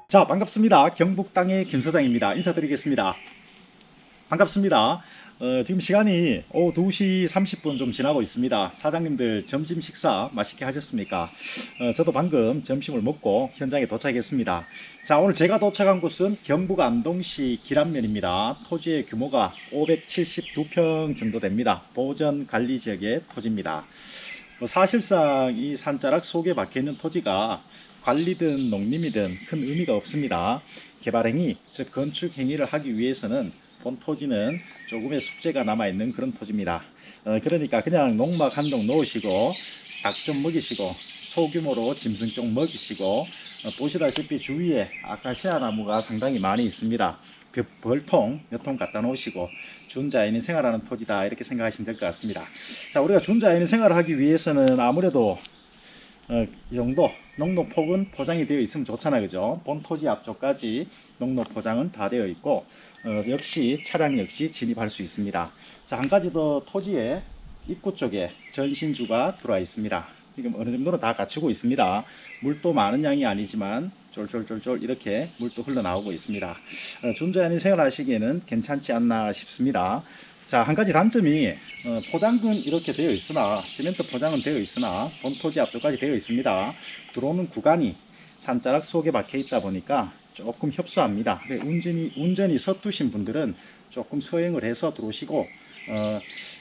자, 반갑습니다. 경북 땅의 김 사장입니다. 인사드리겠습니다. 반갑습니다. 지금 시간이 오후 2시 30분 좀 지나고 있습니다. 사장님들 점심 식사 맛있게 하셨습니까? 저도 방금 점심을 먹고 현장에 도착했습니다. 자, 오늘 제가 도착한 곳은 경북 안동시 기란면입니다. 토지의 규모가 572평 정도 됩니다. 보전 관리 지역의 토지입니다. 사실상 이 산자락 속에 박혀 있는 토지가 관리든 농림이든 큰 의미가 없습니다. 개발행위, 즉 건축행위를 하기 위해서는 본 토지는 조금의 숙제가 남아있는 그런 토지입니다. 그러니까 그냥 농막 한 동 놓으시고 닭 좀 먹이시고 소규모로 짐승 좀 먹이시고 보시다시피 주위에 아카시아 나무가 상당히 많이 있습니다. 벌통 몇 통 갖다 놓으시고 준자연인 생활하는 토지다 이렇게 생각하시면 될 것 같습니다. 자, 우리가 준자연인 생활을 하기 위해서는 아무래도 이 정도 농로폭은 포장이 되어 있으면 좋잖아요, 그죠? 본 토지 앞쪽까지 농로 포장은 다 되어 있고 역시 차량 역시 진입할 수 있습니다. 자, 한 가지 더, 토지의 입구 쪽에 전신주가 들어와 있습니다. 지금 어느 정도는 다 갖추고 있습니다. 물도 많은 양이 아니지만 쫄쫄쫄쫄 이렇게 물도 흘러나오고 있습니다. 준자연인 생활하시기에는 괜찮지 않나 싶습니다. 자, 한 가지 단점이 포장은 이렇게 되어 있으나 시멘트 포장은 되어 있으나 본토지 앞쪽까지 되어 있습니다. 들어오는 구간이 산자락 속에 박혀 있다 보니까 조금 협소합니다. 운전이 서투신 분들은 조금 서행을 해서 들어오시고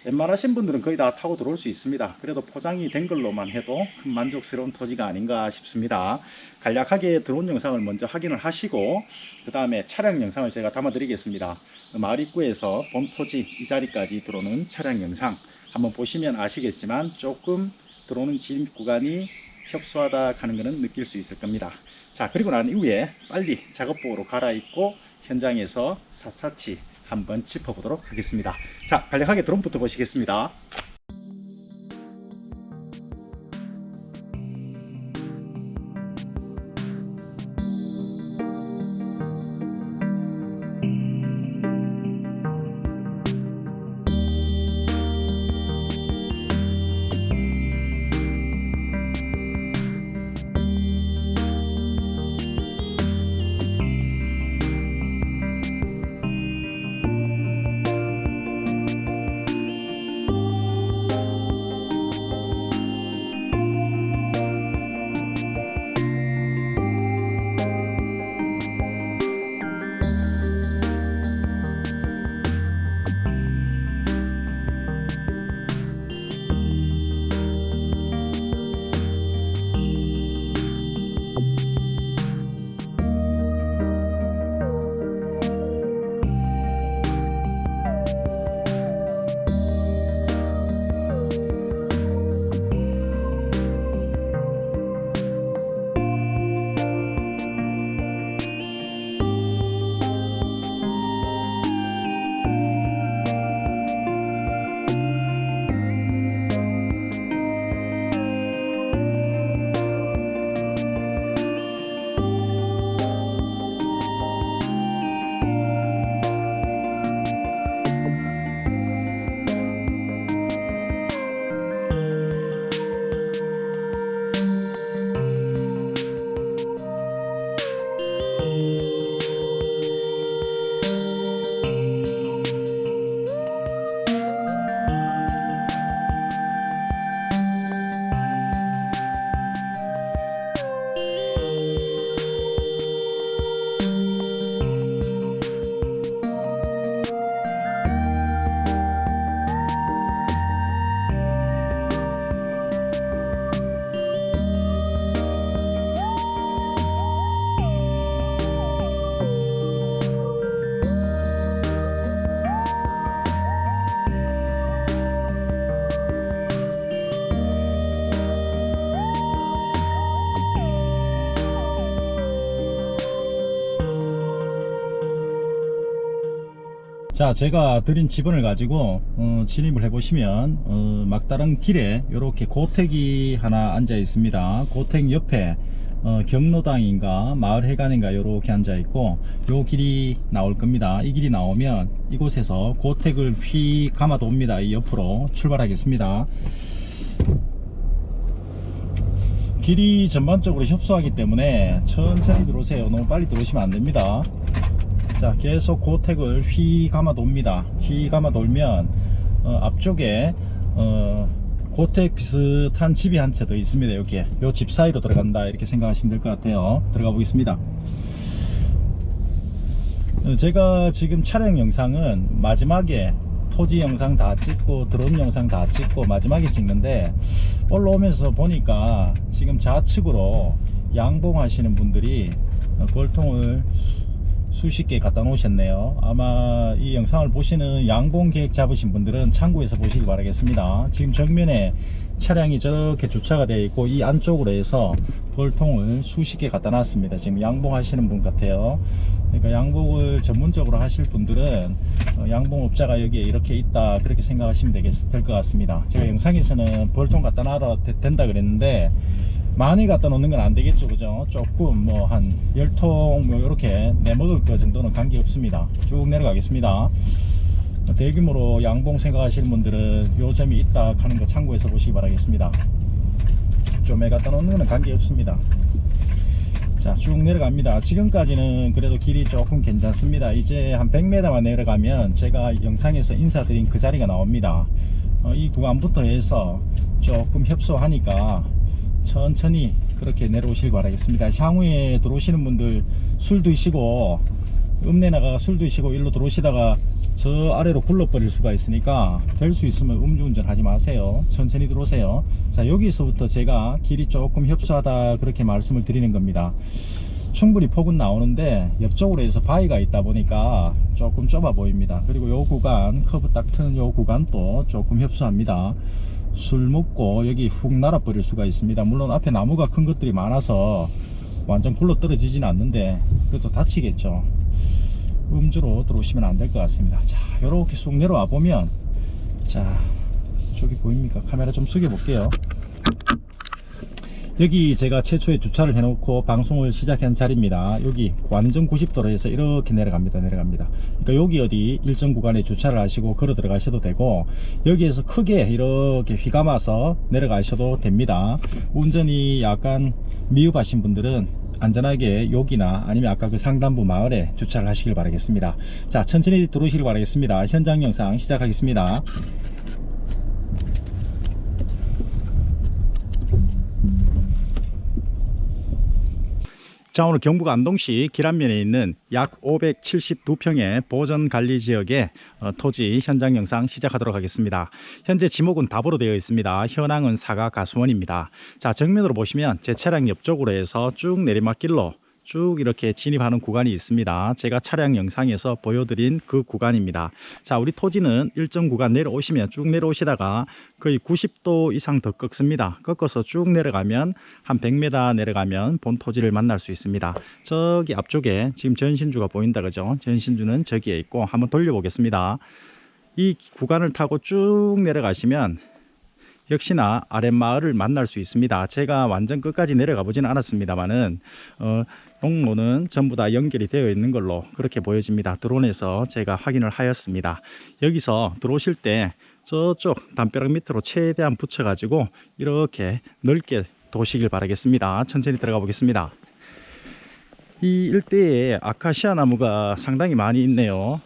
웬만하신 분들은 거의 다 타고 들어올 수 있습니다. 그래도 포장이 된 걸로만 해도 큰 만족스러운 토지가 아닌가 싶습니다. 간략하게 들어온 영상을 먼저 확인을 하시고 그 다음에 차량 영상을 제가 담아 드리겠습니다. 마을 입구에서 본 토지 이 자리까지 들어오는 차량 영상 한번 보시면 아시겠지만 조금 들어오는 진입 구간이 협소하다 하는 것은 느낄 수 있을 겁니다. 자, 그리고 난 이후에 빨리 작업복으로 갈아입고 현장에서 샅샅이 한번 짚어보도록 하겠습니다. 자, 간략하게 드론부터 보시겠습니다. 자, 제가 드린 지번을 가지고 진입을 해 보시면 막다른 길에 이렇게 고택이 하나 앉아 있습니다. 고택 옆에 경로당인가 마을회관인가 이렇게 앉아 있고, 요 길이 나올 겁니다. 이 길이 나오면 이곳에서 고택을 휙 감아 돕니다. 이 옆으로 출발하겠습니다. 길이 전반적으로 협소하기 때문에 천천히 들어오세요. 너무 빨리 들어오시면 안됩니다. 자, 계속 고택을 휘 감아 돕니다. 휘 감아 돌면 앞쪽에 고택 비슷한 집이 한 채 더 있습니다. 이렇게 요 집 사이로 들어간다 이렇게 생각하시면 될 것 같아요. 들어가 보겠습니다. 제가 지금 촬영 영상은 마지막에 토지 영상 다 찍고 드론 영상 다 찍고 마지막에 찍는데, 올라오면서 보니까 지금 좌측으로 양봉하시는 분들이 벌통을 수십 개 갖다 놓으셨네요. 아마 이 영상을 보시는 양봉 계획 잡으신 분들은 참고해서 보시기 바라겠습니다. 지금 정면에 차량이 저렇게 주차가 되어 있고 이 안쪽으로 해서 벌통을 수십 개 갖다 놨습니다. 지금 양봉 하시는 분 같아요. 그러니까 양봉을 전문적으로 하실 분들은 양봉업자가 여기에 이렇게 있다 그렇게 생각하시면 될 것 같습니다. 제가 영상에서는 벌통 갖다 놔도 된다 그랬는데 많이 갖다 놓는 건 안 되겠죠, 그죠? 조금 뭐 한 10통 뭐 이렇게 내먹을 거 정도는 관계 없습니다. 쭉 내려가겠습니다. 대규모로 양봉 생각하시는 분들은 요 점이 있다 하는 거 참고해서 보시기 바라겠습니다. 좀에 갖다 놓는 거는 관계 없습니다. 자, 쭉 내려갑니다. 지금까지는 그래도 길이 조금 괜찮습니다. 이제 한 100m만 내려가면 제가 영상에서 인사드린 그 자리가 나옵니다. 이 구간부터 해서 조금 협소하니까 천천히 그렇게 내려오시길 바라겠습니다. 향후에 들어오시는 분들 술 드시고 읍내 나가 술 드시고 일로 들어오시다가 저 아래로 굴러버릴 수가 있으니까 될 수 있으면 음주운전 하지 마세요. 천천히 들어오세요. 자, 여기서부터 제가 길이 조금 협소하다 그렇게 말씀을 드리는 겁니다. 충분히 폭은 나오는데 옆쪽으로 해서 바위가 있다 보니까 조금 좁아 보입니다. 그리고 요 구간 커브 딱 트는 요 구간도 조금 협소합니다. 술 먹고 여기 훅 날아버릴 수가 있습니다. 물론 앞에 나무가 큰 것들이 많아서 완전 굴러 떨어지진 않는데 그래도 다치겠죠. 음주로 들어오시면 안 될 것 같습니다. 자, 요렇게 쑥 내려와 보면, 자, 저기 보입니까? 카메라 좀 숙여 볼게요. 여기 제가 최초에 주차를 해놓고 방송을 시작한 자리입니다. 여기 완전 90도로 해서 이렇게 내려갑니다. 그러니까 여기 어디 일정 구간에 주차를 하시고 걸어 들어가셔도 되고, 여기에서 크게 이렇게 휘감아서 내려가셔도 됩니다. 운전이 약간 미흡하신 분들은 안전하게 여기나 아니면 아까 그 상단부 마을에 주차를 하시길 바라겠습니다. 자, 천천히 들어오시길 바라겠습니다. 현장 영상 시작하겠습니다. 자, 오늘 경북 안동시 기란면에 있는 약 572평의 보전관리지역의 토지 현장 영상 시작하도록 하겠습니다. 현재 지목은 답으로 되어 있습니다. 현황은 사가 가수원입니다. 자, 정면으로 보시면 제 차량 옆쪽으로 해서 쭉 내리막길로 쭉 이렇게 진입하는 구간이 있습니다. 제가 차량 영상에서 보여드린 그 구간입니다. 자, 우리 토지는 일정 구간 내려오시면 쭉 내려오시다가 거의 90도 이상 더 꺾습니다. 꺾어서 쭉 내려가면 한 100m 내려가면 본 토지를 만날 수 있습니다. 저기 앞쪽에 지금 전신주가 보인다, 그죠? 전신주는 저기에 있고, 한번 돌려보겠습니다. 이 구간을 타고 쭉 내려가시면 역시나 아랫마을을 만날 수 있습니다. 제가 완전 끝까지 내려가 보지는 않았습니다만은 동로는 전부 다 연결이 되어 있는 걸로 그렇게 보여집니다. 드론에서 제가 확인을 하였습니다. 여기서 들어오실 때 저쪽 담벼락 밑으로 최대한 붙여 가지고 이렇게 넓게 도시길 바라겠습니다. 천천히 들어가 보겠습니다. 이 일대에 아카시아 나무가 상당히 많이 있네요.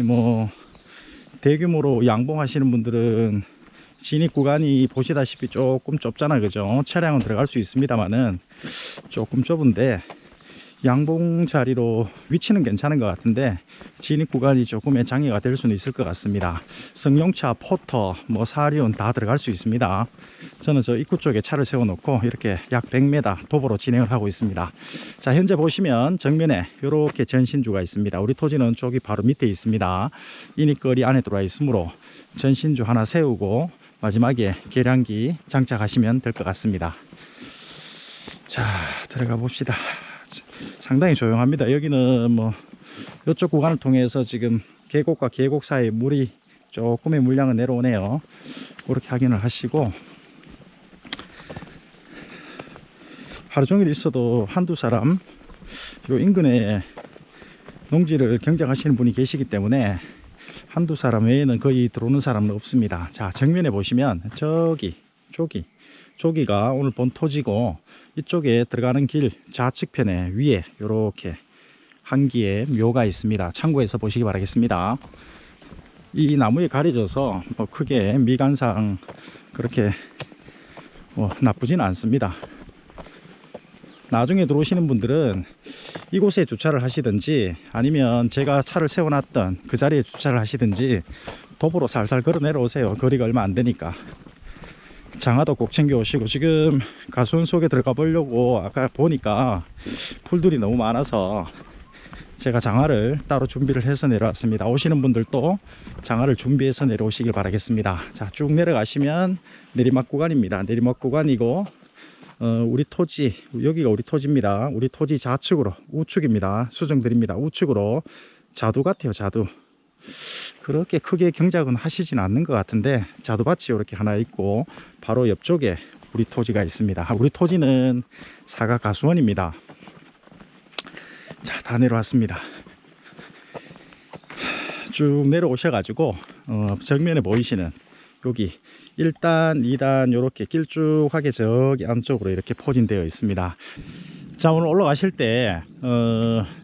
뭐 대규모로 양봉하시는 분들은 진입 구간이 보시다시피 조금 좁잖아, 그죠? 차량은 들어갈 수 있습니다만은 조금 좁은데 양봉 자리로 위치는 괜찮은 것 같은데 진입 구간이 조금의 장애가 될 수는 있을 것 같습니다. 승용차, 포터, 뭐 사륜 다 들어갈 수 있습니다. 저는 저 입구 쪽에 차를 세워 놓고 이렇게 약 100m 도보로 진행을 하고 있습니다. 자, 현재 보시면 정면에 이렇게 전신주가 있습니다. 우리 토지는 저기 바로 밑에 있습니다. 인입거리 안에 들어와 있으므로 전신주 하나 세우고 마지막에 계량기 장착하시면 될 것 같습니다. 자, 들어가 봅시다. 상당히 조용합니다. 여기는 뭐 이쪽 구간을 통해서 지금 계곡과 계곡 사이 물이 조금의 물량은 내려오네요. 그렇게 확인을 하시고, 하루 종일 있어도 한두 사람 요 인근에 농지를 경작하시는 분이 계시기 때문에 한두 사람 외에는 거의 들어오는 사람은 없습니다. 자, 정면에 보시면 저기 저기가 오늘 본 토지고, 이쪽에 들어가는 길 좌측편에 위에 이렇게 한기의 묘가 있습니다. 참고해서 보시기 바라겠습니다. 이 나무에 가려져서 뭐 크게 미관상 그렇게 나쁘진 않습니다. 나중에 들어오시는 분들은 이곳에 주차를 하시든지 아니면 제가 차를 세워놨던 그 자리에 주차를 하시든지 도보로 살살 걸어 내려오세요. 거리가 얼마 안 되니까. 장화도 꼭 챙겨 오시고, 지금 가수원 속에 들어가 보려고 아까 보니까 풀들이 너무 많아서 제가 장화를 따로 준비를 해서 내려왔습니다. 오시는 분들도 장화를 준비해서 내려오시길 바라겠습니다. 자, 쭉 내려가시면 내리막 구간입니다. 내리막 구간이고, 우리 토지, 여기가 우리 토지입니다. 우리 토지 좌측으로, 우측입니다. 수정드립니다. 우측으로 자두 같아요. 자두. 그렇게 크게 경작은 하시진 않는 것 같은데, 자두밭이 이렇게 하나 있고 바로 옆쪽에 우리 토지가 있습니다. 우리 토지는 사가 가수원입니다. 자, 다 내려왔습니다. 쭉 내려오셔가지고 정면에 보이시는 여기 1단, 2단 이렇게 길쭉하게 저기 안쪽으로 이렇게 포진되어 있습니다. 자, 오늘 올라가실 때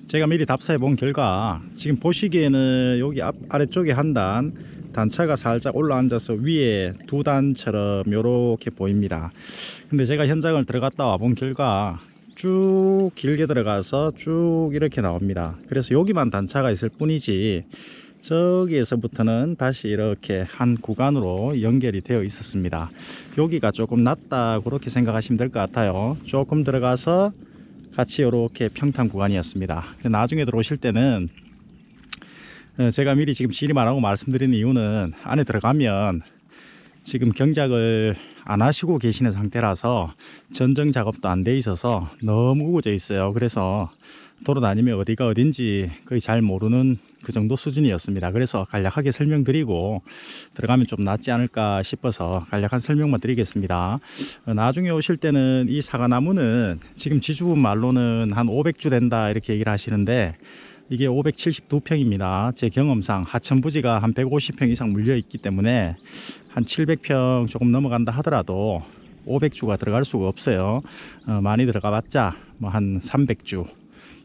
제가 미리 답사해 본 결과, 지금 보시기에는 여기 아래쪽에 한 단, 단차가 살짝 올라앉아서 위에 두 단처럼 이렇게 보입니다. 근데 제가 현장을 들어갔다 와 본 결과 쭉 길게 들어가서 쭉 이렇게 나옵니다. 그래서 여기만 단차가 있을 뿐이지 저기에서부터는 다시 이렇게 한 구간으로 연결이 되어 있었습니다. 여기가 조금 낫다 그렇게 생각하시면 될 것 같아요. 조금 들어가서 같이 이렇게 평탄 구간이었습니다. 나중에 들어오실 때는 제가 미리 지금 지리만 하고 말씀드리는 이유는, 안에 들어가면 지금 경작을 안 하시고 계시는 상태라서 전정 작업도 안 돼 있어서 너무 우거져 있어요. 그래서 돌아다니면 어디가 어딘지 거의 잘 모르는 그 정도 수준이었습니다. 그래서 간략하게 설명드리고 들어가면 좀 낫지 않을까 싶어서 간략한 설명만 드리겠습니다. 나중에 오실 때는 이 사과나무는 지금 지주분 말로는 한 500주 된다 이렇게 얘기를 하시는데, 이게 572평입니다. 제 경험상 하천부지가 한 150평 이상 물려 있기 때문에 한 700평 조금 넘어간다 하더라도 500주가 들어갈 수가 없어요. 많이 들어가 봤자 뭐 한 300주,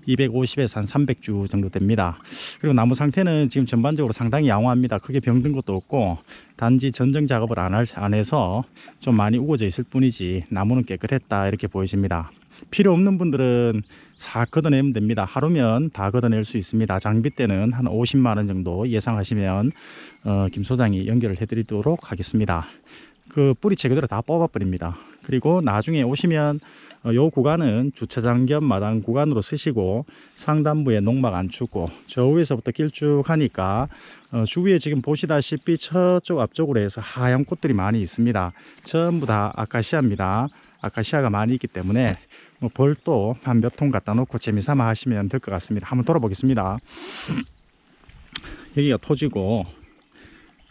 250에서 한 300주 정도 됩니다. 그리고 나무 상태는 지금 전반적으로 상당히 양호합니다. 크게 병든 것도 없고, 단지 전정 작업을 안 해서 좀 많이 우거져 있을 뿐이지 나무는 깨끗했다 이렇게 보여집니다. 필요 없는 분들은 싹 걷어내면 됩니다. 하루면 다 걷어낼 수 있습니다. 장비 때는 한 50만원 정도 예상하시면 김 소장이 연결을 해 드리도록 하겠습니다. 그 뿌리채 그대로 다 뽑아 버립니다. 그리고 나중에 오시면 요 구간은 주차장 겸 마당 구간으로 쓰시고, 상단부에 농막 안 추고 저 위에서부터 길쭉하니까 주위에 지금 보시다시피 저쪽 앞쪽으로 해서 하얀 꽃들이 많이 있습니다. 전부 다 아카시아입니다. 아카시아가 많이 있기 때문에 벌도 한 몇 통 갖다 놓고 재미삼아 하시면 될 것 같습니다. 한번 돌아보겠습니다. 여기가 토지고,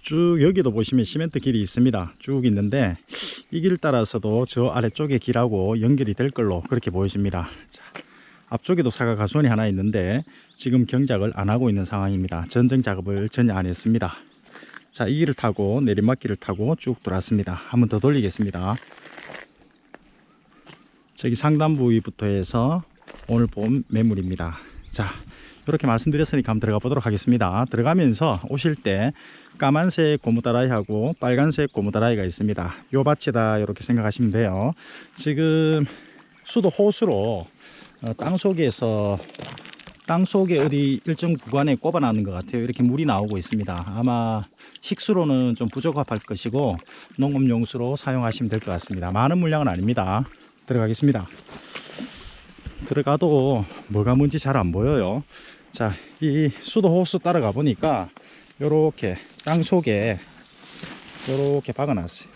쭉 여기도 보시면 시멘트 길이 있습니다. 쭉 있는데 이 길 따라서도 저 아래쪽의 길하고 연결이 될 걸로 그렇게 보여집니다. 자, 앞쪽에도 사과 가수원이 하나 있는데 지금 경작을 안 하고 있는 상황입니다. 전정 작업을 전혀 안 했습니다. 자, 이 길을 타고 내리막길을 타고 쭉 돌았습니다. 한번 더 돌리겠습니다. 저기 상단부 위부터 해서 오늘 본 매물입니다. 자, 이렇게 말씀드렸으니까 한번 들어가 보도록 하겠습니다. 들어가면서 오실 때 까만색 고무다라이하고 빨간색 고무다라이가 있습니다. 요 밭이다 이렇게 생각하시면 돼요. 지금 수도 호수로 땅속에 어디 일정 구간에 꼽아놨는 것 같아요. 이렇게 물이 나오고 있습니다. 아마 식수로는 좀 부족할 것이고 농업용수로 사용하시면 될 것 같습니다. 많은 물량은 아닙니다. 들어가겠습니다. 들어가도 뭐가 뭔지 잘 안 보여요. 자, 이 수도 호수 따라가 보니까 요렇게 땅 속에 요렇게 박아놨어요.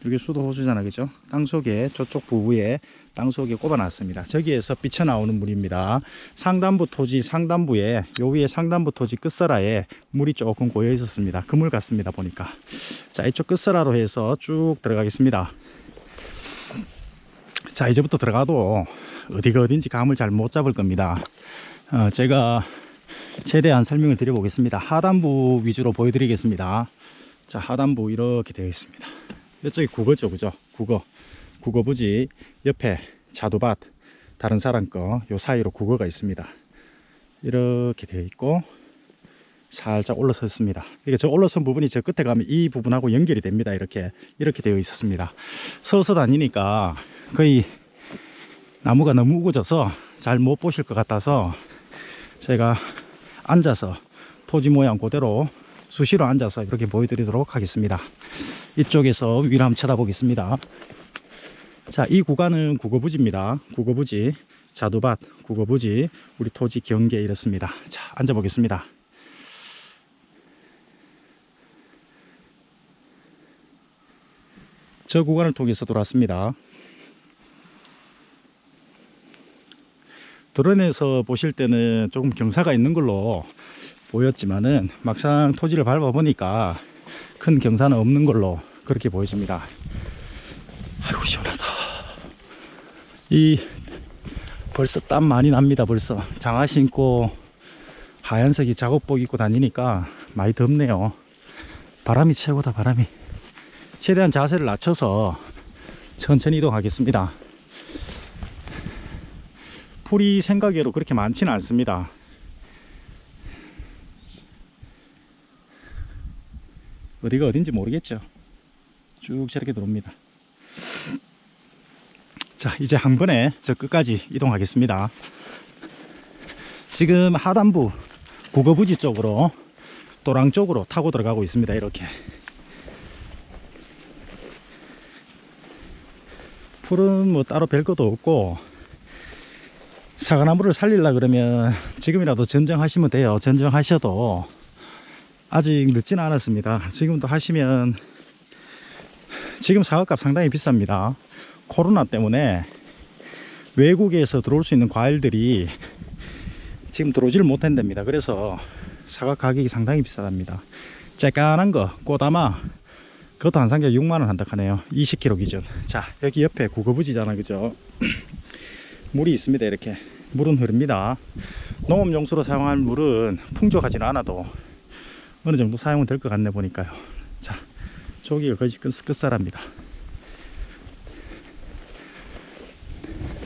이게 수도 호수잖아, 그죠? 땅 속에 저쪽 부부에 땅 속에 꼽아놨습니다. 저기에서 삐쳐나오는 물입니다. 상단부 토지 상단부에, 요 위에 상단부 토지 끝설화에 물이 조금 고여 있었습니다. 그물 같습니다 보니까. 자, 이쪽 끝설화로 해서 쭉 들어가겠습니다. 자, 이제부터 들어가도 어디가 어딘지 감을 잘 못 잡을 겁니다. 제가 최대한 설명을 드려 보겠습니다. 하단부 위주로 보여드리겠습니다. 자, 하단부 이렇게 되어 있습니다. 이쪽이 국어죠, 그죠? 국어 부지 옆에 자두밭, 다른 사람 거 요 사이로 국어가 있습니다. 이렇게 되어 있고 살짝 올라섰습니다. 이게 저 올라선 부분이 저 끝에 가면 이 부분하고 연결이 됩니다. 이렇게 되어 있었습니다. 서서 다니니까 거의 나무가 너무 우거져서 잘 못 보실 것 같아서 제가 앉아서 토지 모양 그대로 수시로 앉아서 이렇게 보여드리도록 하겠습니다. 이쪽에서 위를 한번 쳐다보겠습니다. 자, 이 구간은 국어부지입니다. 국어부지, 자두밭, 국어부지, 우리 토지 경계 이렇습니다. 자, 앉아보겠습니다. 저 구간을 통해서 돌았습니다. 드론에서 보실 때는 조금 경사가 있는 걸로 보였지만은 막상 토지를 밟아 보니까 큰 경사는 없는 걸로 그렇게 보여집니다. 아이고 시원하다. 벌써 땀 많이 납니다. 벌써 장화 신고 하얀색이 작업복 입고 다니니까 많이 덥네요. 바람이 최고다. 바람이. 최대한 자세를 낮춰서 천천히 이동하겠습니다. 풀이 생각외로 그렇게 많지는 않습니다. 어디가 어딘지 모르겠죠. 쭉 저렇게 들어옵니다. 자, 이제 한 번에 저 끝까지 이동하겠습니다. 지금 하단부 국어부지 쪽으로 도랑 쪽으로 타고 들어가고 있습니다. 이렇게 풀은 뭐 따로 별 것도 없고, 사과나무를 살리려 그러면 지금이라도 전정하시면 돼요. 전정하셔도 아직 늦지는 않았습니다. 지금도 하시면, 지금 사과값 상당히 비쌉니다. 코로나 때문에 외국에서 들어올 수 있는 과일들이 지금 들어오지를 못한답니다. 그래서 사과 가격이 상당히 비싸답니다. 쬐깐한 거 꼬다마 그것도 한 상자 6만원 한다 하네요. 20kg 기준. 자, 여기 옆에 국어부지잖아, 그죠? 물이 있습니다. 이렇게 물은 흐릅니다. 농업용수로 사용할 물은 풍족하지는 않아도 어느 정도 사용은 될 것 같네 보니까요. 자, 저기가 거의 끝살합니다.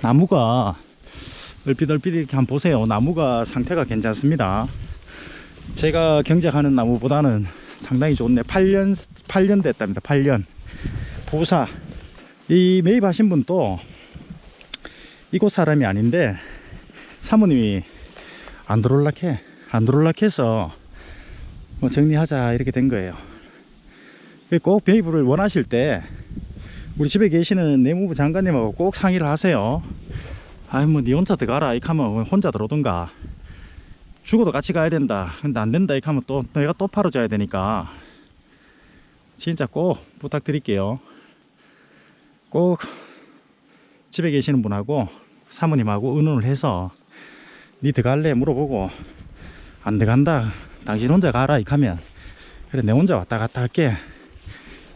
나무가 얼핏 이렇게 한번 보세요. 나무가 상태가 괜찮습니다. 제가 경작하는 나무보다는 상당히 좋네. 8년 됐답니다. 8년. 부사. 이 매입하신 분도 이곳 사람이 아닌데 사모님이 안 들어올락해서 뭐 정리하자 이렇게 된 거예요. 꼭 매입을 원하실 때 우리 집에 계시는 내무부 장관님하고 꼭 상의를 하세요. 아이 뭐 니 혼자 들어가라 이렇게 하면 혼자 들어오던가, 죽어도 같이 가야 된다 근데 안 된다 이렇게 하면 또 내가 또 팔아줘야 되니까 진짜 꼭 부탁드릴게요. 꼭 집에 계시는 분하고 사모님하고 의논을 해서 니 들어갈래 물어보고, 안 들어간다 당신 혼자 가라 이렇게 하면 그래 내 혼자 왔다 갔다 할게,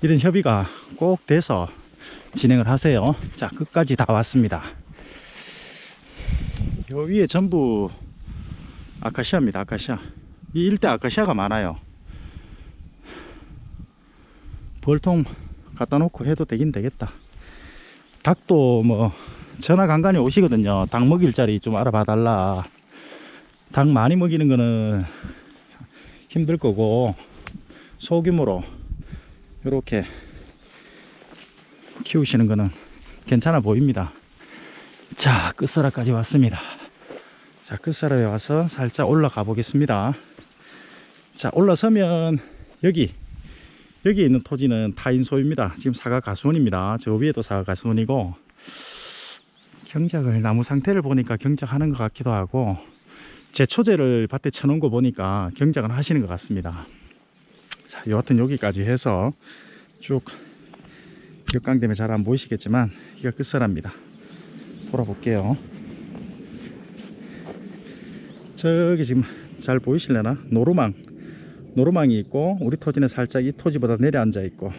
이런 협의가 꼭 돼서 진행을 하세요. 자, 끝까지 다 왔습니다. 요 위에 전부 아카시아입니다. 아카시아. 이 일대 아카시아가 많아요. 벌통 갖다 놓고 해도 되긴 되겠다. 닭도 뭐 전화 간간히 오시거든요. 닭 먹일 자리 좀 알아봐 달라. 닭 많이 먹이는 거는 힘들 거고 소규모로 이렇게 키우시는 거는 괜찮아 보입니다. 자, 끝사라까지 왔습니다. 자, 끝사라에 와서 살짝 올라가 보겠습니다. 자, 올라서면 여기 있는 토지는 타인 소유입니다. 지금 사과 가수원입니다. 저 위에도 사과 가수원이고, 경작을 나무 상태를 보니까 경작하는 것 같기도 하고, 제 초제를 밭에 쳐놓은 거 보니까 경작은 하시는 것 같습니다. 자, 여하튼 여기까지 해서 쭉 역광 때문에 잘 안 보이시겠지만 이가 끝사랍니다. 돌아볼게요. 저기 지금 잘 보이실려나? 노루망이 있고, 우리 토지는 살짝 이 토지보다 내려앉아 있고,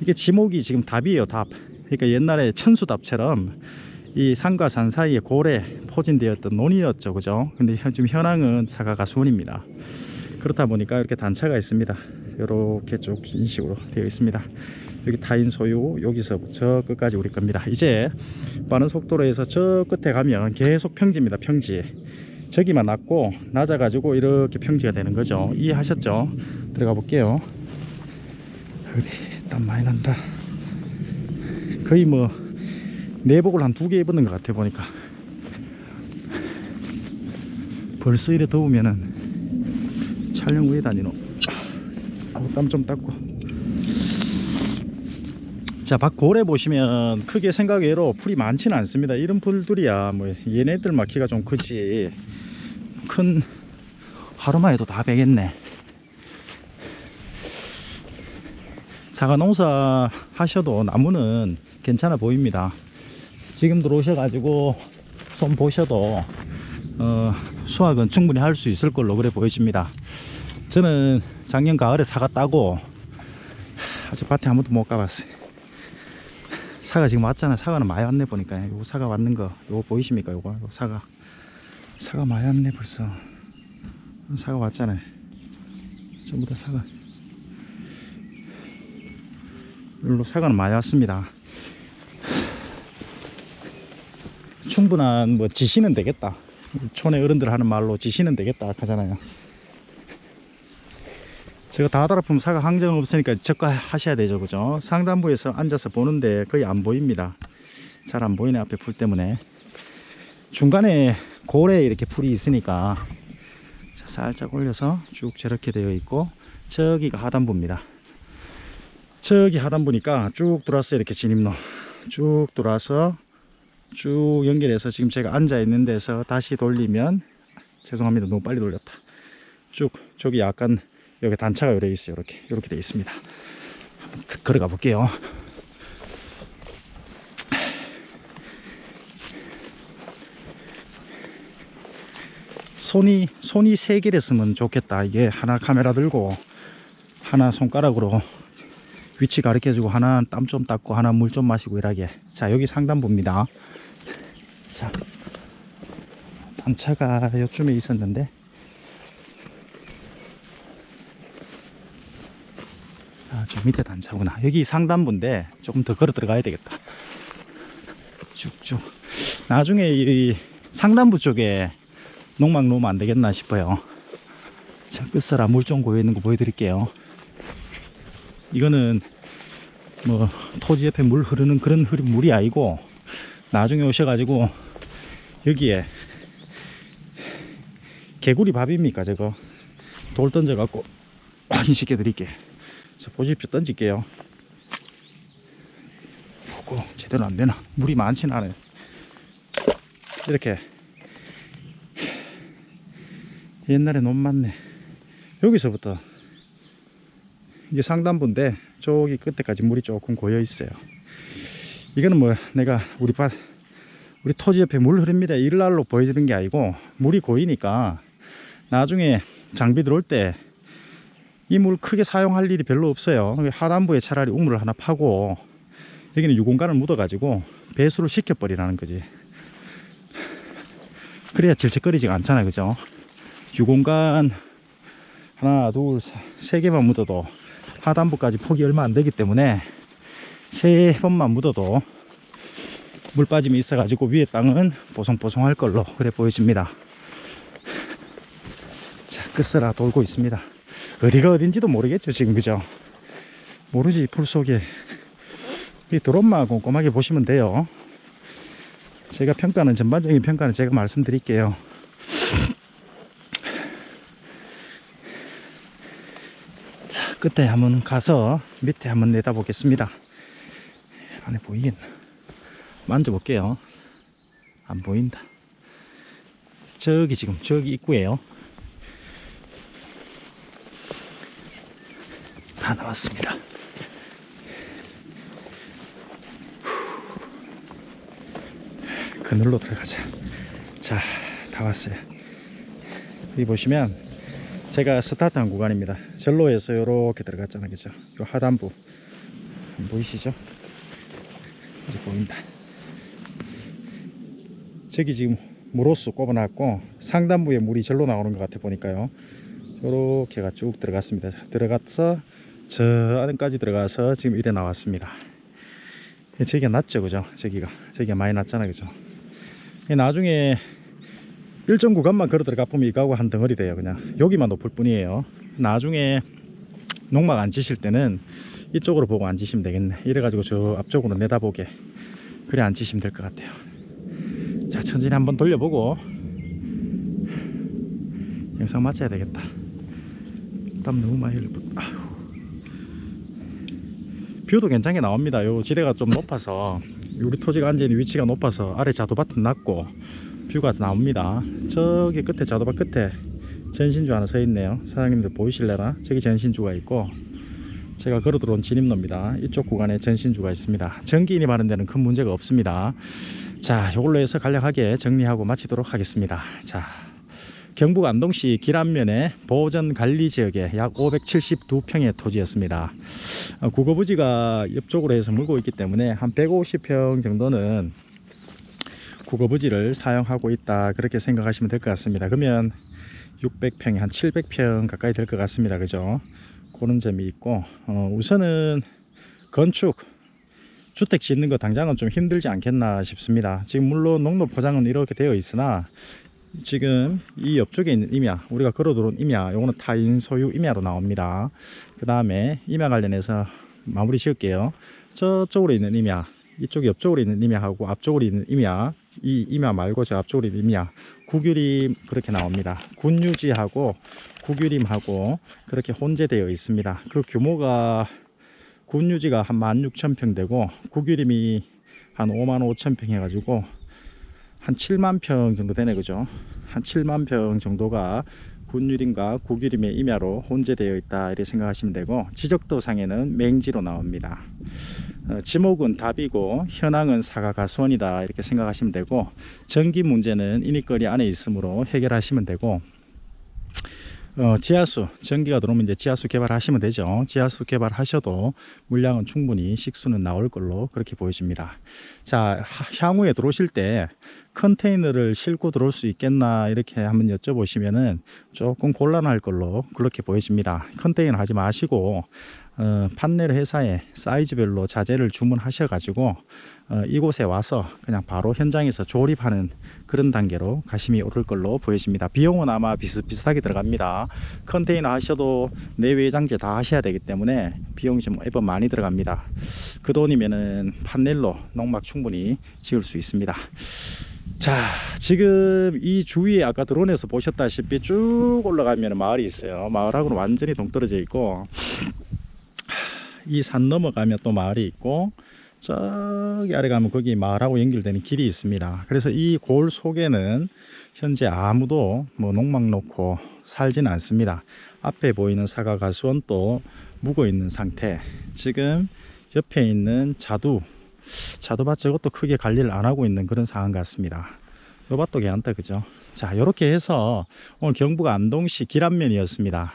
이게 지목이 지금 답이에요. 답. 그러니까 옛날에 천수답처럼 이 산과 산 사이에 고래 포진되었던 논이었죠, 그죠? 근데 지금 현황은 사과 가수원입니다. 그렇다 보니까 이렇게 단차가 있습니다. 이렇게 쭉 인식으로 되어 있습니다. 여기 타인 소유, 여기서 저 끝까지 우리 겁니다. 이제 빠른 속도로 해서 저 끝에 가면 계속 평지입니다. 평지. 저기만 낮고 낮아 가지고 이렇게 평지가 되는 거죠. 이해하셨죠? 들어가 볼게요. 땀 많이 난다. 거의 뭐 내복을 한 2개 입었는 것 같아 보니까. 벌써 이래 더우면은 촬영 왜 다니노? 땀 좀 닦고. 자, 밖 고래 보시면 크게 생각외로 풀이 많지는 않습니다. 이런 풀들이야 뭐 얘네들 키가 좀 크지, 큰 하루만 해도 다 베겠네. 사과 농사 하셔도 나무는 괜찮아 보입니다. 지금 들어오셔가지고 손 보셔도 수확은 충분히 할 수 있을 걸로 그래 보여집니다. 저는 작년 가을에 사과 따고 아직 밭에 아무도 못 가봤어요. 사과 지금 왔잖아요. 사과는 많이 왔네 보니까. 요거 사과 왔는 거 요거 보이십니까? 요거 사과 많이 왔네 벌써. 사과 왔잖아요. 전부 다 사과. 여기로 사과는 많이 왔습니다. 충분한 지시는 되겠다. 촌의 어른들 하는 말로 지시는 되겠다 하잖아요. 제가 다 달아보면 사과 항정 없으니까 저가 하셔야 되죠, 그죠? 상단부에서 앉아서 보는데 거의 안 보입니다. 잘 안 보이네, 앞에 풀 때문에. 중간에 고래 이렇게 풀이 있으니까 살짝 올려서 쭉 저렇게 되어 있고, 저기가 하단부입니다. 저기 하단부니까 쭉 들어와서 이렇게 진입로 쭉 들어와서 쭉 연결해서 지금 제가 앉아 있는 데서 다시 돌리면, 죄송합니다, 너무 빨리 돌렸다. 쭉 저기 약간 여기 단차가 요래 있어요. 이렇게 되어 있습니다. 한번 걸어가 볼게요. 손이 3개랬으면 좋겠다. 이게 하나 카메라 들고 하나 손가락으로 위치 가르쳐주고, 하나 땀 좀 닦고 하나 물 좀 마시고 이러게. 자, 여기 상단부입니다. 자, 단차가 요쯤에 있었는데, 저 밑에 단차구나. 여기 상단부인데 조금 더 걸어 들어가야 되겠다. 쭉쭉. 나중에 이 상단부 쪽에 농막 놓으면 안 되겠나 싶어요. 자, 끝사라 물 좀 고여 있는 거 보여드릴게요. 이거는 토지 옆에 물 흐르는 그런 물이 아니고, 나중에 오셔가지고 여기에 개구리 밥입니까 저거, 돌 던져갖고 확인시켜 드릴게요. 자, 보십시오. 던질게요. 보고 제대로 안되나. 물이 많지는 않아요. 이렇게 옛날에 너무 많네. 여기서부터 이게 상단부인데 저기 끝에까지 물이 조금 고여 있어요. 이거는 내가 우리 토지 옆에 물 흐릅니다 이날로 보여주는 게 아니고, 물이 고이니까 나중에 장비 들어올 때 이 물 크게 사용할 일이 별로 없어요. 하단부에 차라리 우물을 하나 파고 여기는 유공간을 묻어 가지고 배수를 시켜 버리라는 거지. 그래야 질척거리지가 않잖아요, 그죠? 유공간 하나 둘 3개만 묻어도 하단부까지 폭이 얼마 안 되기 때문에 3번만 묻어도 물 빠짐이 있어 가지고 위에 땅은 보송보송할 걸로 그래 보여집니다. 자, 끝사라 돌고 있습니다. 어디가 어딘지도 모르겠죠 지금, 그죠? 모르지. 풀 속에 이 드론만 꼼꼼하게 보시면 돼요. 제가 전반적인 평가는 제가 말씀드릴게요. 자, 끝에 한번 가서 밑에 한번 내다 보겠습니다. 안에 보이겠나? 만져볼게요. 안 보인다. 저기 입구에요. 다 나왔습니다. 그늘로 들어가자. 자, 다 왔어요. 여기 보시면 제가 스타트한 구간입니다. 절로에서 이렇게 들어갔잖아요, 그죠? 요 하단부 보이시죠? 이제 보인다. 저기 지금 물호수 꼽아놨고 상단부에 물이 절로 나오는 것 같아 보니까요. 요렇게가 쭉 들어갔습니다. 들어가서 저 안까지 들어가서 지금 이래 나왔습니다. 저기가 낮죠, 그죠? 저기가 많이 낮잖아요, 그죠? 나중에 일정 구간만 걸어 들어가 보면 이거하고 한 덩어리 돼요. 그냥 여기만 높을 뿐이에요. 나중에 농막 안 지실 때는 이쪽으로 보고 앉으시면 되겠네. 이래가지고 저 앞쪽으로 내다보게 그래 앉으시면 될 것 같아요. 자, 천천히 한번 돌려보고 영상 마쳐야 되겠다. 땀 너무 많이 흘렸다. 뷰도 괜찮게 나옵니다. 요 지대가 좀 높아서, 우리 토지가 앉아있는 위치가 높아서 아래 자두밭은 낮고 뷰가 나옵니다. 저기 끝에 자두밭 끝에 전신주 하나 서 있네요. 사장님들 보이실래나? 저기 전신주가 있고, 제가 걸어 들어온 진입로입니다. 이쪽 구간에 전신주가 있습니다. 전기 인입하는 데는 큰 문제가 없습니다. 자, 이걸로 해서 간략하게 정리하고 마치도록 하겠습니다. 자, 경북 안동시 길안면의 보전관리지역에 약 572평의 토지였습니다. 국어부지가 옆쪽으로 해서 물고 있기 때문에 한 150평 정도는 국어부지를 사용하고 있다, 그렇게 생각하시면 될 것 같습니다. 그러면 600평이 한 700평 가까이 될 것 같습니다. 그죠? 그런 점이 있고, 우선은 건축 주택 짓는 거 당장은 좀 힘들지 않겠나 싶습니다. 지금 물론 농로 포장은 이렇게 되어 있으나 지금 이 옆쪽에 있는 임야, 우리가 걸어 들어온 임야, 요거는 타인 소유 임야로 나옵니다. 그 다음에 임야 관련해서 마무리 지을게요. 저쪽으로 있는 임야, 이쪽 옆쪽으로 있는 임야하고 앞쪽으로 있는 임야, 이 임야 말고 저 앞쪽으로 있는 임야, 국유림 그렇게 나옵니다. 군유지하고 국유림하고 그렇게 혼재되어 있습니다. 그 규모가 군유지가 한 16,000평 되고 국유림이 한 55,000평 해가지고 한 7만 평 정도 되네, 그죠? 한 7만 평 정도가 군유림과 국유림의 임야로 혼재되어 있다, 이렇게 생각하시면 되고, 지적도 상에는 맹지로 나옵니다. 지목은 답이고 현황은 사과가수원이다, 이렇게 생각하시면 되고, 전기 문제는 인입거리 안에 있으므로 해결하시면 되고, 지하수, 전기가 들어오면 이제 지하수 개발하시면 되죠. 지하수 개발하셔도 물량은 충분히 식수는 나올 걸로 그렇게 보여집니다. 자, 향후에 들어오실 때 컨테이너를 싣고 들어올 수 있겠나, 이렇게 한번 여쭤보시면은 조금 곤란할 걸로 그렇게 보여집니다. 컨테이너 하지 마시고 판넬 회사에 사이즈별로 자재를 주문하셔 가지고 이곳에 와서 그냥 바로 현장에서 조립하는 그런 단계로 가심이 오를 걸로 보여집니다. 비용은 아마 비슷비슷하게 들어갑니다. 컨테이너 하셔도 내외장재 다 하셔야 되기 때문에 비용이 좀 애번 많이 들어갑니다. 그 돈이면은 판넬로 농막 충분히 지을 수 있습니다. 자, 지금 이 주위에 아까 드론에서 보셨다시피 쭉 올라가면 마을이 있어요. 마을하고는 완전히 동떨어져 있고, 이 산 넘어가면 또 마을이 있고, 저기 아래 가면 거기 마을하고 연결되는 길이 있습니다. 그래서 이 골 속에는 현재 아무도 뭐 농막 놓고 살지는 않습니다. 앞에 보이는 사과가수원도 묵어 있는 상태. 지금 옆에 있는 자두밭 저것도 크게 관리를 안 하고 있는 그런 상황 같습니다. 요 밭도 괜찮다, 그죠? 자, 이렇게 해서 오늘 경북 안동시 길안면이었습니다.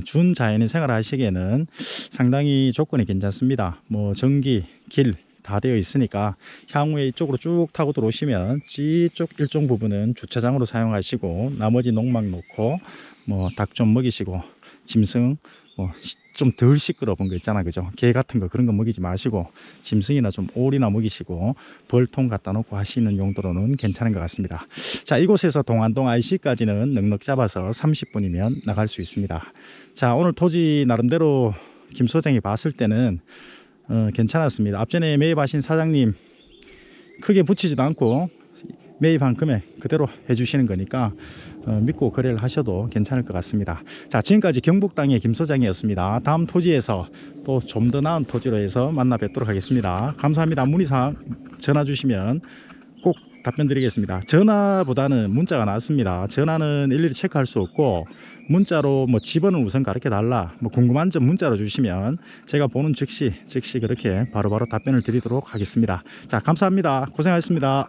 준자연인 생활 하시기에는 상당히 조건이 괜찮습니다. 뭐 전기, 길 다 되어 있으니까 향후에 이쪽으로 쭉 타고 들어오시면 이쪽 일정 부분은 주차장으로 사용하시고, 나머지 농막 놓고 뭐 닭 좀 먹이시고, 짐승 뭐 좀 덜 시끄러운 거 있잖아, 그죠? 개 같은 거 그런 거 먹이지 마시고, 짐승이나 좀 오리나 먹이시고 벌통 갖다 놓고 하시는 용도로는 괜찮은 것 같습니다. 자, 이곳에서 동안동 IC까지는 넉넉 잡아서 30분이면 나갈 수 있습니다. 자, 오늘 토지 나름대로 김 소장이 봤을 때는 괜찮았습니다. 앞전에 매입하신 사장님 크게 붙이지도 않고 매입한 금액 그대로 해주시는 거니까 믿고 거래를 하셔도 괜찮을 것 같습니다. 자, 지금까지 경북 땅의 김 소장이었습니다. 다음 토지에서 또 좀 더 나은 토지로 해서 만나 뵙도록 하겠습니다. 감사합니다. 문의사항 전화 주시면 꼭 답변 드리겠습니다. 전화보다는 문자가 낫습니다. 전화는 일일이 체크할 수 없고, 문자로 뭐 집원을 우선 가르쳐 달라, 뭐 궁금한 점 문자로 주시면 제가 보는 즉시 그렇게 바로바로 답변을 드리도록 하겠습니다. 자, 감사합니다. 고생하셨습니다.